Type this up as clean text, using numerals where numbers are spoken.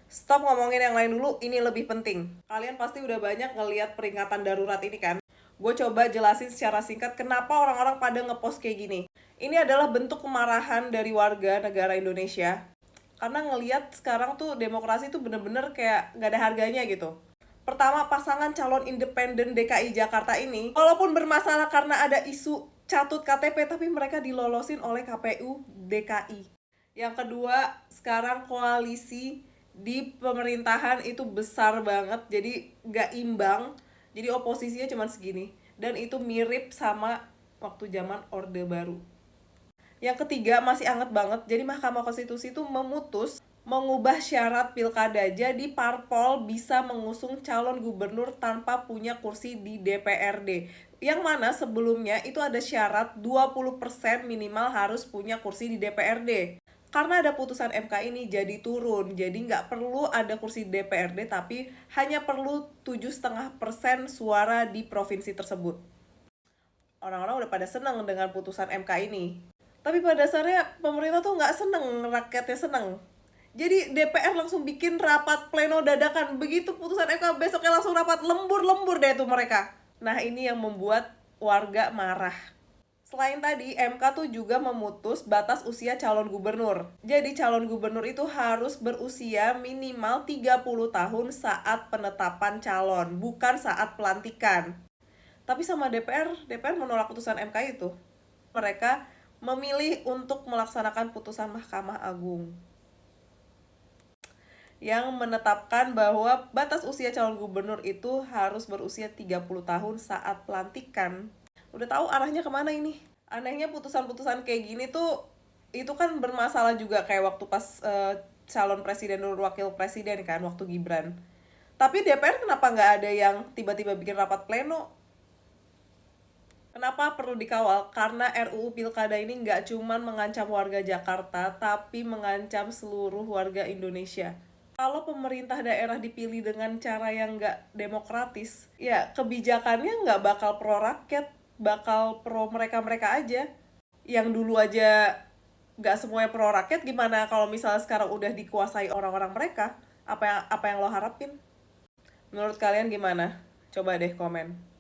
Stop ngomongin yang lain dulu, ini lebih penting. Kalian pasti udah banyak ngeliat peringatan darurat ini kan? Gue coba jelasin secara singkat kenapa orang-orang pada ngepost kayak gini. Ini adalah bentuk kemarahan dari warga negara Indonesia. Karena ngeliat sekarang tuh demokrasi tuh bener-bener kayak gak ada harganya gitu. Pertama, pasangan calon independen DKI Jakarta ini, walaupun bermasalah karena ada isu catut KTP, tapi mereka dilolosin oleh KPU DKI. Yang kedua, sekarang koalisi di pemerintahan itu besar banget, jadi gak imbang. Jadi oposisinya cuma segini. Dan itu mirip sama waktu zaman Orde Baru. Yang ketiga, masih anget banget. Jadi Mahkamah Konstitusi itu memutus mengubah syarat pilkada. Jadi parpol bisa mengusung calon gubernur tanpa punya kursi di DPRD. Yang mana sebelumnya itu ada syarat 20% minimal harus punya kursi di DPRD. Karena ada putusan MK ini jadi turun. Jadi nggak perlu ada kursi di DPRD, tapi hanya perlu 7,5% suara di provinsi tersebut. Orang-orang udah pada seneng dengan putusan MK ini. Tapi pada dasarnya pemerintah tuh nggak seneng, rakyatnya seneng. Jadi DPR langsung bikin rapat pleno dadakan. Begitu putusan MK besoknya langsung rapat, lembur-lembur deh tuh mereka. Nah ini yang membuat warga marah. Selain tadi, MK tuh juga memutus batas usia calon gubernur. Jadi calon gubernur itu harus berusia minimal 30 tahun saat penetapan calon, bukan saat pelantikan. Tapi sama DPR menolak putusan MK itu. Mereka memilih untuk melaksanakan putusan Mahkamah Agung yang menetapkan bahwa batas usia calon gubernur itu harus berusia 30 tahun saat pelantikan. Udah tahu arahnya kemana ini? Anehnya putusan-putusan kayak gini tuh itu kan bermasalah juga kayak waktu pas calon presiden dan wakil presiden kan, waktu Gibran. Tapi DPR kenapa nggak ada yang tiba-tiba bikin rapat pleno? Kenapa perlu dikawal? Karena RUU Pilkada ini nggak cuma mengancam warga Jakarta, tapi mengancam seluruh warga Indonesia. Kalau pemerintah daerah dipilih dengan cara yang nggak demokratis, ya kebijakannya nggak bakal pro rakyat, bakal pro mereka-mereka aja. Yang dulu aja nggak semuanya pro rakyat, gimana kalau misalnya sekarang udah dikuasai orang-orang mereka? Apa yang lo harapin? Menurut kalian gimana? Coba deh komen.